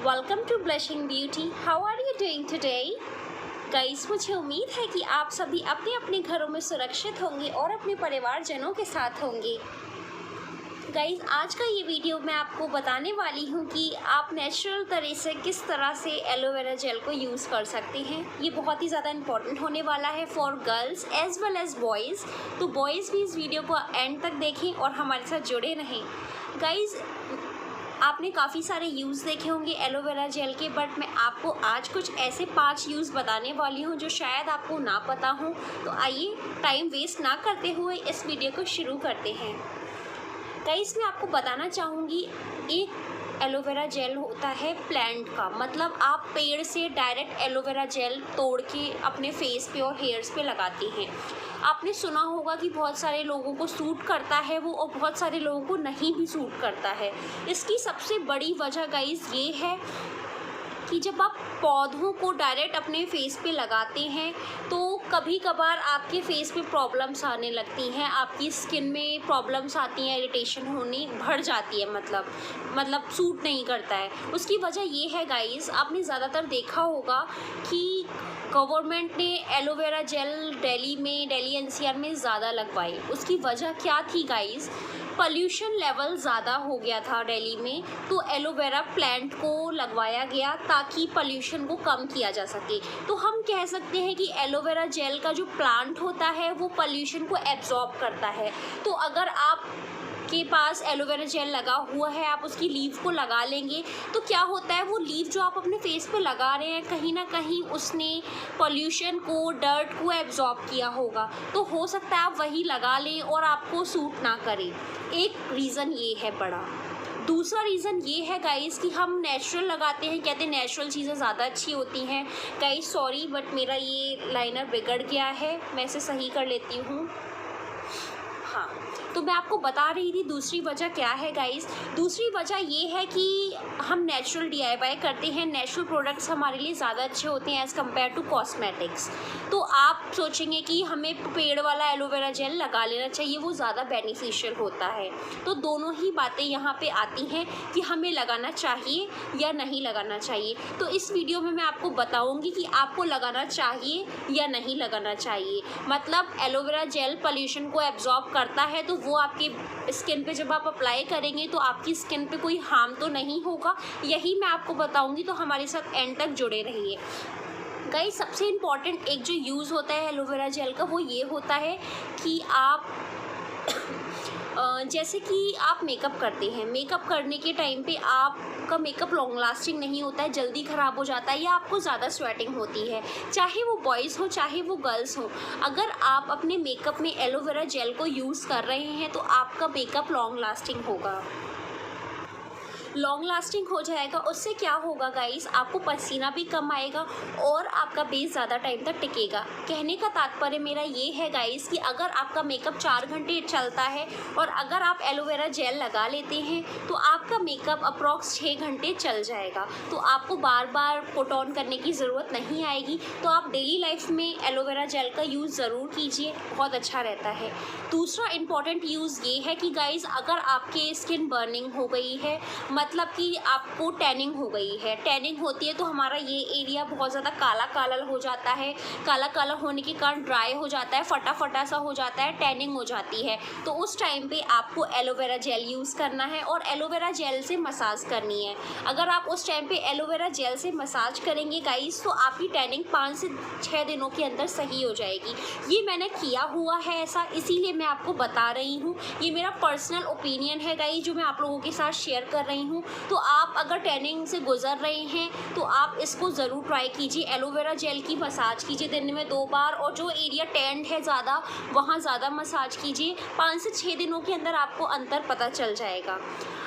Welcome to blushing beauty. How are you doing today? Guys, मुझे उम्मीद है कि आप सभी अपने अपने घरों में सुरक्षित होंगे और अपने परिवारजनों के साथ होंगे। गाइस, आज का ये वीडियो मैं आपको बताने वाली हूँ कि आप नेचुरल तरह से किस तरह से एलोवेरा जेल को यूज़ कर सकते हैं। ये बहुत ही ज़्यादा इम्पॉर्टेंट होने वाला है for girls as well as boys. तो बॉयज़ भी इस वीडियो को एंड तक देखें और हमारे साथ जुड़े रहें। गाइस, आपने काफ़ी सारे यूज़ देखे होंगे एलोवेरा जेल के, बट मैं आपको आज कुछ ऐसे 5 यूज़ बताने वाली हूँ जो शायद आपको ना पता हो। तो आइए टाइम वेस्ट ना करते हुए इस वीडियो को शुरू करते हैं। गाइस, मैं आपको बताना चाहूँगी, एक एलोवेरा जेल होता है प्लांट का, मतलब आप पेड़ से डायरेक्ट एलोवेरा जेल तोड़ के अपने फेस पे और हेयर्स पे लगाते हैं। आपने सुना होगा कि बहुत सारे लोगों को सूट करता है वो, और बहुत सारे लोगों को नहीं भी सूट करता है। इसकी सबसे बड़ी वजह गाइस ये है कि जब आप पौधों को डायरेक्ट अपने फेस पे लगाते हैं तो कभी कभार आपके फेस पे प्रॉब्लम्स आने लगती हैं, आपकी स्किन में प्रॉब्लम्स आती हैं, इरिटेशन होनी बढ़ जाती है, मतलब सूट नहीं करता है। उसकी वजह ये है गाइस, आपने ज़्यादातर देखा होगा कि गवर्नमेंट ने एलोवेरा जेल दिल्ली एनसीआर में ज़्यादा लगवाई। उसकी वजह क्या थी गाइस? पॉल्यूशन लेवल ज़्यादा हो गया था दिल्ली में, तो एलोवेरा प्लांट को लगवाया गया ताकि पॉल्यूशन को कम किया जा सके। तो हम कह सकते हैं कि एलोवेरा जेल का जो प्लांट होता है वो पॉल्यूशन को एब्जॉर्ब करता है। तो अगर आप के पास एलोवेरा जेल लगा हुआ है, आप उसकी लीव को लगा लेंगे तो क्या होता है, वो लीव जो आप अपने फेस पे लगा रहे हैं कहीं ना कहीं उसने पॉल्यूशन को, डर्ट को एब्जॉर्ब किया होगा। तो हो सकता है आप वही लगा लें और आपको सूट ना करे। एक रीज़न ये है बड़ा। दूसरा रीज़न ये है गाइस कि हम नेचुरल लगाते हैं, कहते हैं नेचुरल चीज़ें ज़्यादा अच्छी होती हैं। गाइस सॉरी, बट मेरा ये लाइनर बिगड़ गया है, मैं इसे सही कर लेती हूँ। हाँ, तो मैं आपको बता रही थी दूसरी वजह क्या है गाइस। दूसरी वजह ये है कि हम नेचुरल DIY करते हैं, नेचुरल प्रोडक्ट्स हमारे लिए ज़्यादा अच्छे होते हैं एज़ कम्पेयर टू कॉस्मेटिक्स। तो आप सोचेंगे कि हमें पेड़ वाला एलोवेरा जेल लगा लेना चाहिए, वो ज़्यादा बेनिफिशियल होता है। तो दोनों ही बातें यहाँ पे आती हैं कि हमें लगाना चाहिए या नहीं लगाना चाहिए। तो इस वीडियो में मैं आपको बताऊँगी कि आपको लगाना चाहिए या नहीं लगाना चाहिए। मतलब एलोवेरा जेल पॉल्यूशन को एब्जॉर्ब करता है, तो वो आपके स्किन पे जब आप अप्लाई करेंगे तो आपकी स्किन पे कोई हार्म तो नहीं होगा, यही मैं आपको बताऊंगी। तो हमारे साथ एंड तक जुड़े रहिए। गाइस, सबसे इम्पॉर्टेंट एक जो यूज़ होता है एलोवेरा जेल का वो ये होता है कि आप जैसे कि आप मेकअप करते हैं, मेकअप करने के टाइम पे आपका मेकअप लॉन्ग लास्टिंग नहीं होता है, जल्दी ख़राब हो जाता है या आपको ज़्यादा स्वेटिंग होती है, चाहे वो बॉयज़ हो चाहे वो गर्ल्स हो। अगर आप अपने मेकअप में एलोवेरा जेल को यूज़ कर रहे हैं तो आपका मेकअप लॉन्ग लास्टिंग होगा, लॉन्ग लास्टिंग हो जाएगा। उससे क्या होगा गाइस, आपको पसीना भी कम आएगा और आपका बेस ज़्यादा टाइम तक टिकेगा। कहने का तात्पर्य मेरा ये है गाइस कि अगर आपका मेकअप 4 घंटे चलता है और अगर आप एलोवेरा जेल लगा लेते हैं तो आपका मेकअप अप्रॉक्स 6 घंटे चल जाएगा। तो आपको बार बार पुट ऑन करने की ज़रूरत नहीं आएगी। तो आप डेली लाइफ में एलोवेरा जेल का यूज़ ज़रूर कीजिए, बहुत अच्छा रहता है। दूसरा इम्पॉर्टेंट यूज़ ये है कि गाइस, अगर आपके स्किन बर्निंग हो गई है, मतलब कि आपको टैनिंग हो गई है, टैनिंग होती है तो हमारा ये एरिया बहुत ज़्यादा काला काला हो जाता है, काला काला होने के कारण ड्राई हो जाता है, फटा फटा सा हो जाता है, टैनिंग हो जाती है। तो उस टाइम पे आपको एलोवेरा जेल यूज़ करना है और एलोवेरा जेल से मसाज करनी है। अगर आप उस टाइम पे एलोवेरा जेल से मसाज करेंगे गाइस तो आपकी टैनिंग 5 से 6 दिनों के अंदर सही हो जाएगी। ये मैंने किया हुआ है ऐसा, इसीलिए मैं आपको बता रही हूँ। ये मेरा पर्सनल ओपिनियन है गाइस जो मैं आप लोगों के साथ शेयर कर रही हूँ। तो आप अगर टैनिंग से गुजर रहे हैं तो आप इसको ज़रूर ट्राई कीजिए। एलोवेरा जेल की मसाज कीजिए दिन में 2 बार, और जो एरिया टैंड है ज़्यादा वहाँ ज़्यादा मसाज कीजिए। 5 से 6 दिनों के अंदर आपको अंतर पता चल जाएगा।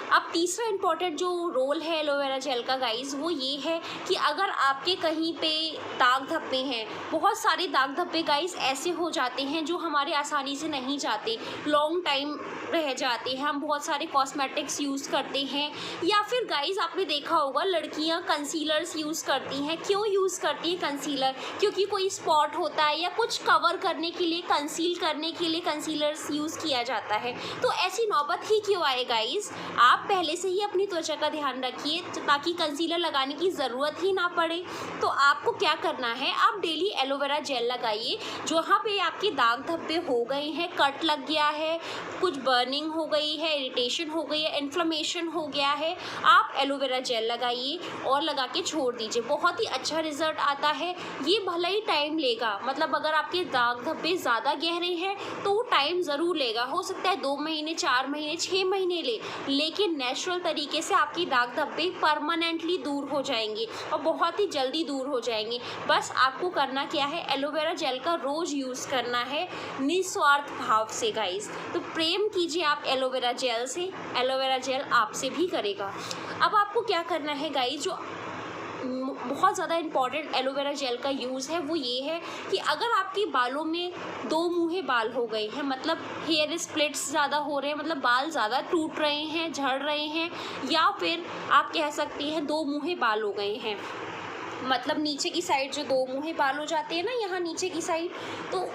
अब तीसरा इम्पॉर्टेंट जो रोल है एलोवेरा जेल का गाइस वो ये है कि अगर आपके कहीं पे दाग धब्बे हैं, बहुत सारे दाग धब्बे गाइस ऐसे हो जाते हैं जो हमारे आसानी से नहीं जाते, लॉन्ग टाइम रह जाते हैं, हम बहुत सारे कॉस्मेटिक्स यूज़ करते हैं, या फिर गाइस आपने देखा होगा लड़कियां कंसीलर्स यूज़ करती हैं। क्यों यूज़ करती हैं कंसीलर? क्योंकि कोई स्पॉट होता है या कुछ कवर करने के लिए, कंसील करने के लिए कंसीलर्स यूज़ किया जाता है। तो ऐसी नौबत ही क्यों आए गाइस? आप आप पहले से ही अपनी त्वचा का ध्यान रखिए ताकि कंसीलर लगाने की ज़रूरत ही ना पड़े। तो आपको क्या करना है, आप डेली एलोवेरा जेल लगाइए। जहाँ पे आपके दाग धब्बे हो गए हैं, कट लग गया है, कुछ बर्निंग हो गई है, इरिटेशन हो गई है, इन्फ्लेमेशन हो गया है, आप एलोवेरा जेल लगाइए और लगा के छोड़ दीजिए। बहुत ही अच्छा रिजल्ट आता है। ये भले ही टाइम लेगा, मतलब अगर आपके दाग धब्बे ज़्यादा गहरे हैं तो वो टाइम ज़रूर लेगा, हो सकता है 2 महीने, 4 महीने, 6 महीने लेकिन नेचुरल तरीके से आपकी दाग धब्बे परमानेंटली दूर हो जाएंगे और बहुत ही जल्दी दूर हो जाएंगे। बस आपको करना क्या है, एलोवेरा जेल का रोज़ यूज़ करना है निस्वार्थ भाव से गाइस। तो प्रेम कीजिए आप एलोवेरा जेल से, एलोवेरा जेल आपसे भी करेगा। अब आपको क्या करना है गाइस, जो बहुत ज़्यादा इम्पॉर्टेंट एलोवेरा जेल का यूज़ है वो ये है कि अगर आपके बालों में 2 मुँहे बाल हो गए हैं, मतलब हेयर स्प्लिट्स ज़्यादा हो रहे हैं, मतलब बाल ज़्यादा टूट रहे हैं, झड़ रहे हैं, या फिर आप कह सकती हैं 2 मुँहे बाल हो गए हैं, मतलब नीचे की साइड जो 2 मुँहे बाल हो जाते हैं ना, यहाँ नीचे की साइड, तो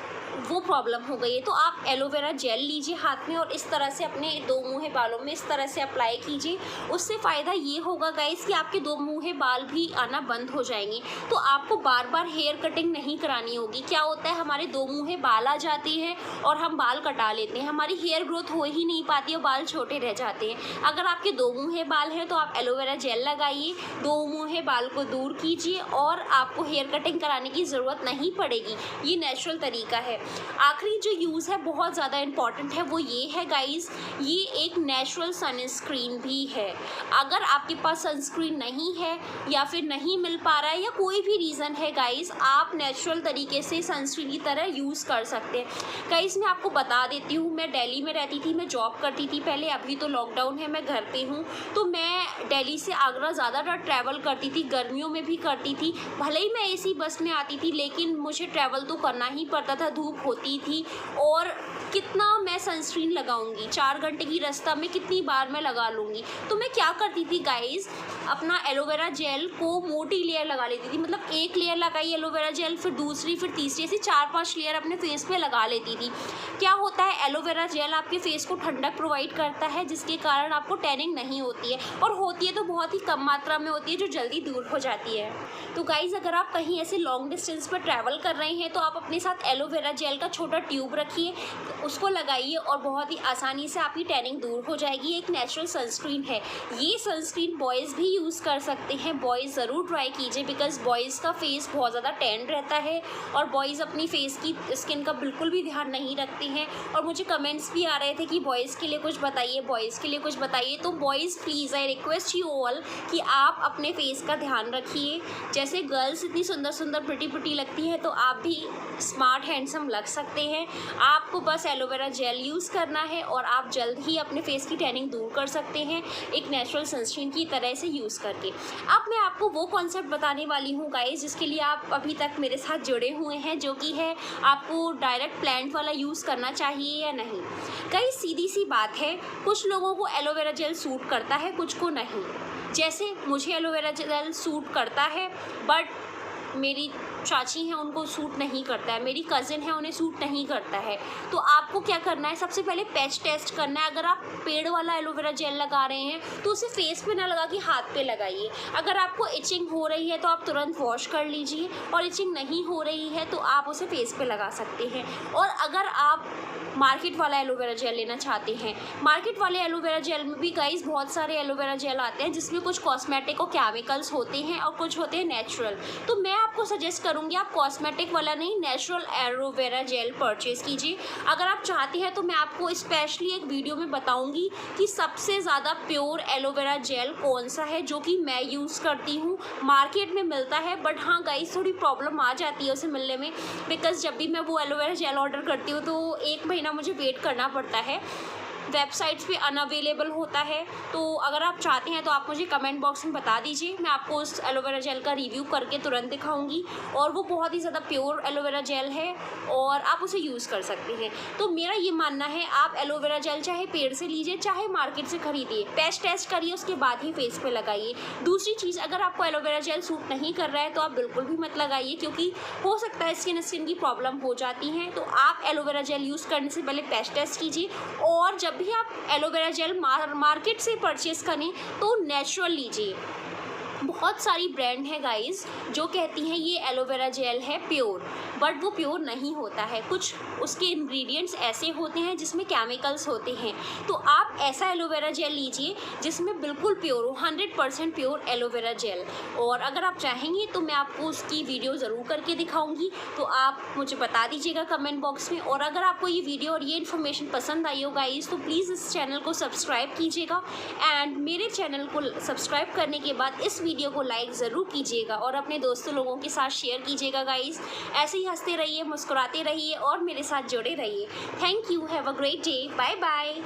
वो प्रॉब्लम हो गई है, तो आप एलोवेरा जेल लीजिए हाथ में और इस तरह से अपने 2 मुँहे बालों में इस तरह से अप्लाई कीजिए। उससे फ़ायदा ये होगा गाइस कि आपके 2 मुँहे बाल भी आना बंद हो जाएंगे। तो आपको बार बार हेयर कटिंग नहीं करानी होगी। क्या होता है, हमारे 2 मुँहे बाल आ जाते हैं और हम बाल कटा लेते हैं, हमारी हेयर ग्रोथ हो ही नहीं पाती और बाल छोटे रह जाते हैं। अगर आपके 2 मुँहे बाल हैं तो आप एलोवेरा जेल लगाइए, 2 मुँहे बाल को दूर कीजिए और आपको हेयर कटिंग कराने की ज़रूरत नहीं पड़ेगी। ये नेचुरल तरीका है। आखिरी जो यूज़ है बहुत ज़्यादा इम्पॉर्टेंट है, वो ये है गाइस, ये एक नेचुरल सनस्क्रीन भी है। अगर आपके पास सनस्क्रीन नहीं है या फिर नहीं मिल पा रहा है या कोई भी रीज़न है गाइस, आप नेचुरल तरीके से सनस्क्रीन की तरह यूज़ कर सकते हैं। गाइस मैं आपको बता देती हूँ, मैं दिल्ली में रहती थी, मैं जॉब करती थी पहले, अभी तो लॉकडाउन है, मैं घर पे हूँ। तो मैं दिल्ली से आगरा ज़्यादातर ट्रैवल करती थी, गर्मियों में भी करती थी। भले ही मैं एसी बस में आती थी लेकिन मुझे ट्रैवल तो करना ही पड़ता था, धूप होती थी और कितना मैं सनस्क्रीन लगाऊंगी, 4 घंटे की रास्ता में कितनी बार मैं लगा लूँगी। तो मैं क्या करती थी गाइस, अपना एलोवेरा जेल को मोटी लेयर लगा लेती थी, मतलब एक लेयर लगाई एलोवेरा जेल, फिर दूसरी, फिर तीसरी, ऐसी 4-5 लेयर अपने फेस पे लगा लेती थी। क्या होता है, एलोवेरा जेल आपके फेस को ठंडक प्रोवाइड करता है जिसके कारण आपको टैनिंग नहीं होती है, और होती है तो बहुत ही कम मात्रा में होती है जो जल्दी दूर हो जाती है। तो गाइस अगर आप कहीं ऐसे लॉन्ग डिस्टेंस पर ट्रैवल कर रहे हैं तो आप अपने साथ एलोवेरा जेल का छोटा ट्यूब रखिए, उसको लगाइए और बहुत ही आसानी से आपकी टैनिंग दूर हो जाएगी। एक नेचुरल सनस्क्रीन है, ये सनस्क्रीन बॉयज़ भी यूज़ कर सकते हैं। बॉयज़ ज़रूर ट्राई कीजिए बिकॉज़ बॉयज़ का फेस बहुत ज़्यादा टैन रहता है और बॉयज़ अपनी फेस की स्किन का बिल्कुल भी ध्यान नहीं रखते हैं। और मुझे कमेंट्स भी आ रहे थे कि बॉयज़ के लिए कुछ बताइए, बॉयज़ के लिए कुछ बताइए। तो boys please I request you all कि आप अपने फेस का ध्यान रखिए। जैसे गर्ल्स इतनी सुंदर सुंदर प्रिटी लगती है तो आप भी स्मार्ट हैंडसम लग सकते हैं। आपको बस एलोवेरा जेल यूज़ करना है और आप जल्द ही अपने फेस की टैनिंग दूर कर सकते हैं एक नेचुरल सनस्क्रीन की तरह से यूज़ करके। अब मैं आपको वो कॉन्सेप्ट बताने वाली हूँ गाइस जिसके लिए आप अभी तक मेरे साथ जुड़े हुए हैं, जो कि है आपको डायरेक्ट प्लांट वाला यूज़ करना चाहिए या नहीं। गाइस सीधी सी बात है, कुछ लोगों को एलोवेरा जेल सूट करता है, कुछ को नहीं। जैसे मुझे एलोवेरा जेल सूट करता है बट मेरी चाची हैं उनको सूट नहीं करता है, मेरी कज़िन है उन्हें सूट नहीं करता है। तो आपको क्या करना है, सबसे पहले पैच टेस्ट करना है। अगर आप पेड़ वाला एलोवेरा जेल लगा रहे हैं तो उसे फेस पे ना लगा के हाथ पे लगाइए। अगर आपको इचिंग हो रही है तो आप तुरंत वॉश कर लीजिए, और इचिंग नहीं हो रही है तो आप उसे फेस पे लगा सकते हैं। और अगर आप मार्केट वाला एलोवेरा जेल लेना चाहते हैं, मार्केट वाले एलोवेरा जेल में भी गाइस बहुत सारे एलोवेरा जेल आते हैं जिसमें कुछ कॉस्मेटिक और केमिकल्स होते हैं और कुछ होते हैं नेचुरल। तो मैं आपको सजेस्ट करूंगी आप कॉस्मेटिक वाला नहीं, नेचुरल एलोवेरा जेल परचेज़ कीजिए। अगर आप चाहते हैं तो मैं आपको स्पेशली एक वीडियो में बताऊंगी कि सबसे ज़्यादा प्योर एलोवेरा जेल कौन सा है जो कि मैं यूज़ करती हूँ। मार्केट में मिलता है बट हाँ गाइस थोड़ी प्रॉब्लम आ जाती है उसे मिलने में, बिकॉज़ जब भी मैं वो एलोवेरा जेल ऑर्डर करती हूँ तो 1 महीना मुझे वेट करना पड़ता है, वेबसाइट्स पे अनअवेलेबल होता है। तो अगर आप चाहते हैं तो आप मुझे कमेंट बॉक्स में बता दीजिए, मैं आपको उस एलोवेरा जेल का रिव्यू करके तुरंत दिखाऊंगी। और वो बहुत ही ज़्यादा प्योर एलोवेरा जेल है और आप उसे यूज़ कर सकते हैं। तो मेरा ये मानना है आप एलोवेरा जेल चाहे पेड़ से लीजिए चाहे मार्केट से खरीदिए, पैच टेस्ट करिए उसके बाद ही फेस पे लगाइए। दूसरी चीज़, अगर आपको एलोवेरा जेल सूट नहीं कर रहा है तो आप बिल्कुल भी मत लगाइए, क्योंकि हो सकता है स्किन की प्रॉब्लम हो जाती है। तो आप एलोवेरा जेल यूज़ करने से पहले पैच टेस्ट कीजिए, और जब जब भी आप एलोवेरा जेल मार्केट से परचेज़ करें तो नेचुरल लीजिए। बहुत सारी ब्रांड है गाइस जो कहती हैं ये एलोवेरा जेल है प्योर, बट वो प्योर नहीं होता है। कुछ उसके इंग्रेडिएंट्स ऐसे होते हैं जिसमें केमिकल्स होते हैं। तो आप ऐसा एलोवेरा जेल लीजिए जिसमें बिल्कुल प्योर हो, 100% प्योर एलोवेरा जेल। और अगर आप चाहेंगे तो मैं आपको उसकी वीडियो ज़रूर करके दिखाऊंगी, तो आप मुझे बता दीजिएगा कमेंट बॉक्स में। और अगर आपको ये वीडियो और ये इन्फॉर्मेशन पसंद आई हो गाइस तो प्लीज़ इस चैनल को सब्सक्राइब कीजिएगा। एंड मेरे चैनल को सब्सक्राइब करने के बाद इस वीडियो को लाइक ज़रूर कीजिएगा और अपने दोस्तों लोगों के साथ शेयर कीजिएगा गाइस। ऐसे ही हंसते रहिए, मुस्कुराते रहिए और मेरे साथ जुड़े रहिए। Thank you, have a great day, bye bye.